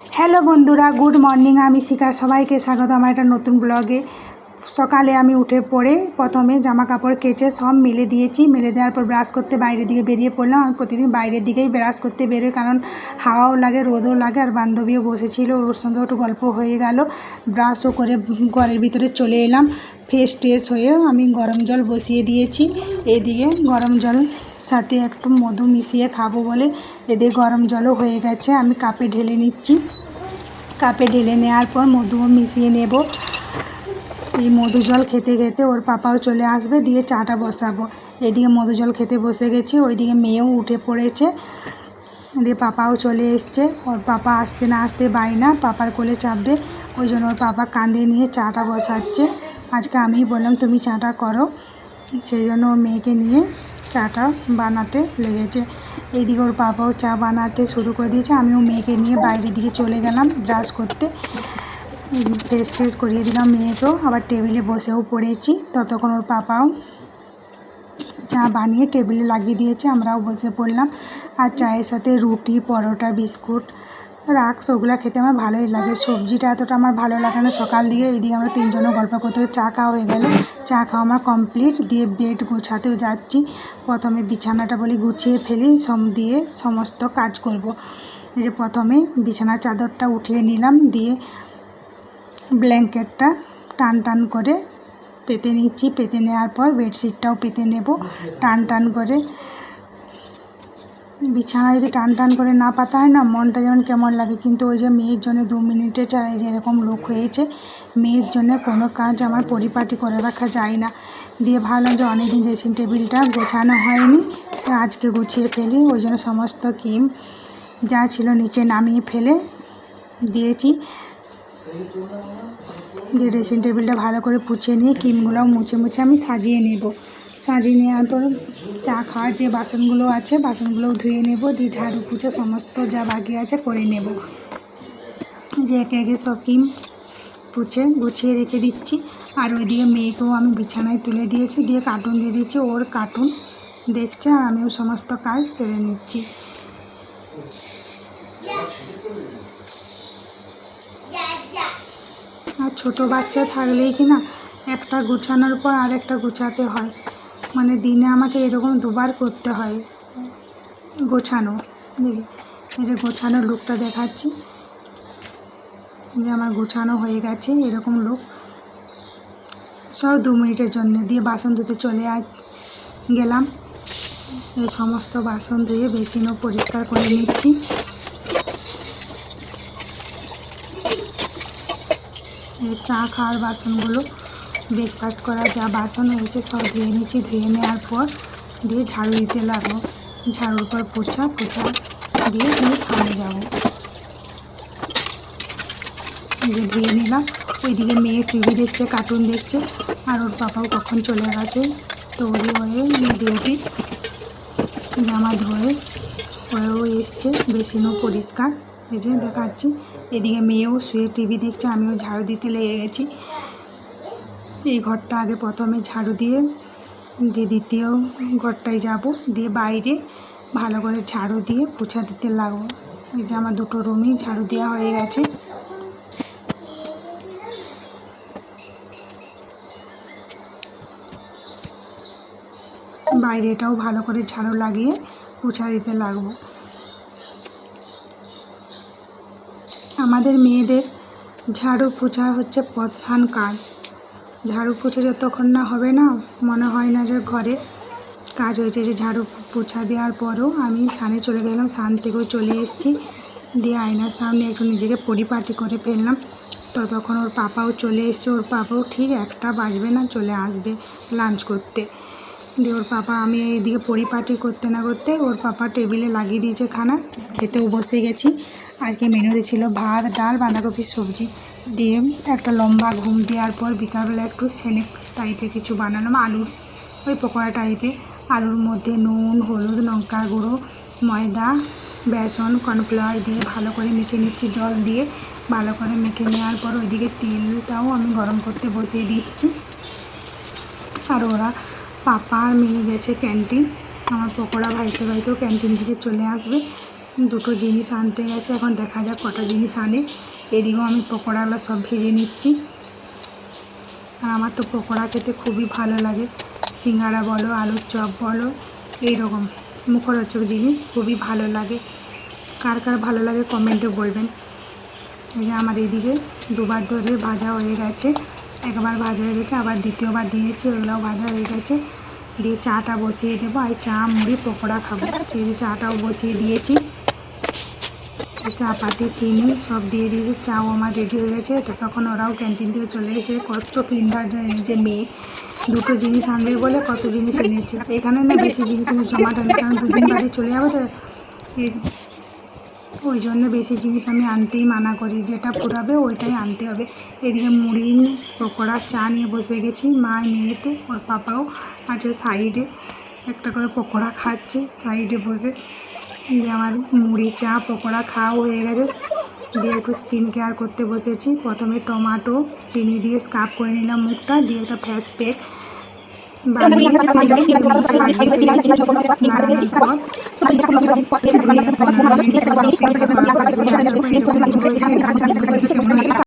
Hello বন্ধুরা, good morning. আমি শিখা, সবাইকে স্বাগত আমার একটা নতুন ব্লগে। সকালে আমি উঠে পড়ে প্রথমে জামা কাপড় কেচে সব মেলে দিয়েছি। মেলে দেওয়ার পর ব্রাশ করতে বাইরের দিকে বেরিয়ে পড়লাম। আমি প্রতিদিন বাইরের দিকেই ব্রাশ করতে বেরোই, কারণ হাওয়াও লাগে, রোদও লাগে। আর বান্ধবীও বসেছিল, ওর সঙ্গে একটু গল্প হয়ে গেল। ব্রাশও করে ঘরের ভিতরে চলে এলাম। ফ্রেশ ট্রেশ হয়ে আমি গরম জল বসিয়ে দিয়েছি। এদিকে গরম জল সাথে একটু মধু মিশিয়ে খাবো বলে এদিকে গরম জলও হয়ে গেছে। আমি কাপে ঢেলে নিচ্ছি। কাপে ঢেলে নেওয়ার পর মধুও মিশিয়ে নেব। এই মধু জল খেতে খেতে ওর পাপাও চলে আসবে, দিয়ে চাটা বসাবো। এদিকে মধু জল খেতে বসে গেছি, ওইদিকে মেয়েও উঠে পড়েছে, দিয়ে পাপাও চলে এসছে। ওর পাপা আসতে না আসতে বায়না, পাপার কোলে চাপবে, ওই জন্য ওর পাপা কাঁধে নিয়ে চাটা বসাচ্ছে। আজকে আমিই বললাম তুমি চাটা করো, সেই জন্য ওর মেয়েকে নিয়ে চাটা বানাতে লেগেছে। এইদিকে ওর পাপাও চা বানাতে শুরু করে দিয়েছে। আমিও মেয়েকে নিয়ে বাইরের দিকে চলে গেলাম ব্রাশ করতে। ফ্রেশ ট্রেশ করিয়ে দিলাম মেয়েকেও, আবার টেবিলে বসেও পড়েছি। ততক্ষণ ওর পাপাও চা বানিয়ে টেবিলে লাগিয়ে দিয়েছে, আমরাও বসে পড়লাম। আর চায়ের সাথে রুটি, পরোটা, বিস্কুট রাখস, ওগুলো খেতে আমার ভালোই লাগে। সবজিটা এতটা আমার ভালো লাগে না সকাল দিকে। এইদিকে আমরা তিনজনে গল্প করতে চা খাওয়া হয়ে গেল। চা খাওয়া আমার কমপ্লিট। দিয়ে বেড গোছাতেও যাচ্ছি। প্রথমে বিছানাটা বলি গুছিয়ে ফেলি, দিয়ে সমস্ত কাজ করব। এই যে প্রথমে বিছানার চাদরটা উঠিয়ে নিলাম, দিয়ে ব্ল্যাঙ্কেটটা টান টান করে পেতে নিচ্ছি। পেতে নেওয়ার পর বেডশিটটাও পেতে নেব টান টান করে। বিছানা যদি টান টান করে না পাতা হয় না, মনটা যেমন কেমন লাগে। কিন্তু ওই যে মেয়ের জন্য 2 মিনিটে চাই, যেরকম লোক হয়েছে, মেয়ের জন্য কোনো কাজ আমার পরিপাটি করে রাখা যায় না। দিয়ে ভাবলাম যে অনেকদিন ড্রেসিং টেবিলটা গোছানো হয়নি, আজকে গুছিয়ে ফেলি। ওই জন্য সমস্ত ক্রিম যা ছিল নিচে নামিয়ে ফেলে দিয়েছি। দিয়ে ড্রেসিং টেবিলটা ভালো করে পুছিয়ে নিয়ে ক্রিমগুলোও মুছে মুছে আমি সাজিয়ে নেব। সাজিয়ে নেওয়ার পর চা খাওয়ার যে বাসনগুলো আছে, বাসনগুলোও ধুয়ে নেব। দিয়ে ঝাড়ু পুছে সমস্ত যা বাকি আছে করে নেব। যে একে একে সব ক্রিম পুছে গুছিয়ে রেখে দিচ্ছি। আর ওইদিকে মেয়েকেও আমি বিছানায় তুলে দিয়েছি, দিয়ে কার্টুন দিয়ে দিচ্ছি। ওর কার্টুন দেখছে আর আমিও সমস্ত কাজ সেরে নিচ্ছি। আর ছোটো বাচ্চা থাকলেই কি না, একটা গোছানোর পর আরেকটা গোছাতে হয়। মানে দিনে আমাকে এরকম দুবার করতে হয় গোছানো। দেখি এই যে গোছানোর লুকটা দেখাচ্ছি, যে আমার গোছানো হয়ে গেছে এরকম লুক। সব 2 মিনিটের জন্য। দিয়ে বাসন ধুতে চলে গেলাম। এই সমস্ত বাসন ধুয়ে বেসিনও পরিষ্কার করে নিচ্ছি। চা খাওয়ার বাসনগুলো, ব্রেকফাস্ট করার যা বাসন হয়েছে সব ধুয়ে নিচ্ছি। ধুয়ে নেওয়ার পর দিয়ে ঝাড়ু দিতে লাগবো। ঝাড়ুর পর পোছা দিয়ে সামনে যাবো। যে ধুয়ে নিলাম। ওইদিকে মেয়ে টিভি দেখছে, কার্টুন দেখছে। আর ওর পাপাও কখন চলে গেছে তৈরি হয়ে ডিউটি। জামা ধোয়ে ওরাও এসছে, বেসিনও পরিষ্কার, এই যে দেখাচ্ছি। এদিকে মেয়েও শুয়ে টিভি দেখছে, আমিও ঝাড়ু দিতে লেগে গেছি। এই ঘরটা আগে প্রথমে ঝাড়ু দিয়ে দ্বিতীয় ঘরটায় যাব। দিয়ে বাইরে ভালো করে ঝাড়ু দিয়ে পোছা দিতে লাগবো। এই যে আমার 2টো রুমই ঝাড়ু দেওয়া হয়ে গেছে। বাইরেটাও ভালো করে ঝাড়ু লাগিয়ে পোছা দিতে লাগবো। আমাদের মেয়েদের ঝাড়ু পোছা হচ্ছে প্রধান কাজ। ঝাড়ু পোছা যতক্ষণ না হবে না, মনে হয় না যে ঘরে কাজ হয়েছে। যে ঝাড়ু পোছা দেওয়ার পরও আমি স্নানে চলে গেলাম, স্নান থেকেও চলে এসেছি। দিয়ে আয়নার সামনে একটু নিজেকে পরিপাটি করে ফেললাম। ততক্ষণ ওর পাপাও চলে এসছে। ওর পাপাও ঠিক 1টা বাজবে না চলে আসবে লাঞ্চ করতে। দিয়ে ওর পাপা, আমি এইদিকে পরিপাটি করতে না করতে ওর পাপা টেবিলে লাগিয়ে দিয়েছে খানা, খেতেও বসে গেছি। আজকে মেনুতে ছিল ভাত, ডাল, বাঁধাকপির সবজি। দিয়ে একটা লম্বা ঘুম দেওয়ার পর বিকালবেলা একটু স্ন্যাক টাইপের কিছু বানালাম, আলুর ওই পকোড়া টাইপের। আলুর মধ্যে নুন, হলুদ, লঙ্কা গুঁড়ো, ময়দা, বেসন, কর্নফ্লাওয়ার দিয়ে ভালো করে মেখে নিচ্ছি। জল দিয়ে ভালো করে মেখে নেওয়ার পর ওইদিকে তেলটাও আমি গরম করতে বসিয়ে দিচ্ছি। আর ওরা পাপা আর মেয়ে গেছে ক্যান্টিন। আমার পকোড়া ভাইতে ভাইতেও ক্যান্টিন থেকে চলে আসবে। দুটো জিনিস আনতে গেছে, এখন দেখা যাক কটা জিনিস আনে। এদিকেও আমি পকোড়াগুলো সব ভেজে নিচ্ছি। আর আমার তো পকোড়া খেতে খুবই ভালো লাগে, সিঙ্গাড়া বলো আলুর চপ বলো, এইরকম মুখরোচক জিনিস খুবই ভালো লাগে। কার কার ভালো লাগে কমেন্টে বলবেন। এই যে আমার এদিকে দুবার ধরে ভাজা হয়ে গেছে, একবার ভাজা হয়ে গেছে, আবার দ্বিতীয়বার দিয়েছি, ওগুলোও ভাজা হয়ে গেছে। দিয়ে চাটা বসিয়ে দেবো, আর চা মুড়ি পকোড়া খাবো। সেই চাটাও বসিয়ে দিয়েছি, চা পাতি চিনি সব দিয়ে দিয়েছি। চাও আমার রেডি হয়ে গেছে। তো তখন ওরাও ক্যান্টিন থেকে চলে এসে কত কিনবার যে মেয়ে দুটো জিনিস আনবে বলে কত জিনিস এনেছে। এখানে না বেশি জিনিস এনে জমাটা নেই, কারণ দুদিন বাদে চলে যাবে, তো ওই জন্য বেশি জিনিস আমি আনতেই মানা করি, যেটা ফুরাবে ওইটাই আনতে হবে। এদিকে মুড়ি পকোড়া চা নিয়ে বসে গেছি, মা মেয়েতে, ওর পাপাও আছে সাইডে, একটা করে পকোড়া খাচ্ছে সাইডে বসে। যে আমার মুড়ি চা পকোড়া খাওয়া হয়ে গেছে, দিয়ে একটু স্কিন কেয়ার করতে বসেছি। প্রথমে টমেটো চিনি দিয়ে স্ক্রাব করে নিলাম মুখটা, দিয়ে একটা ফেস প্যাক বানিয়ে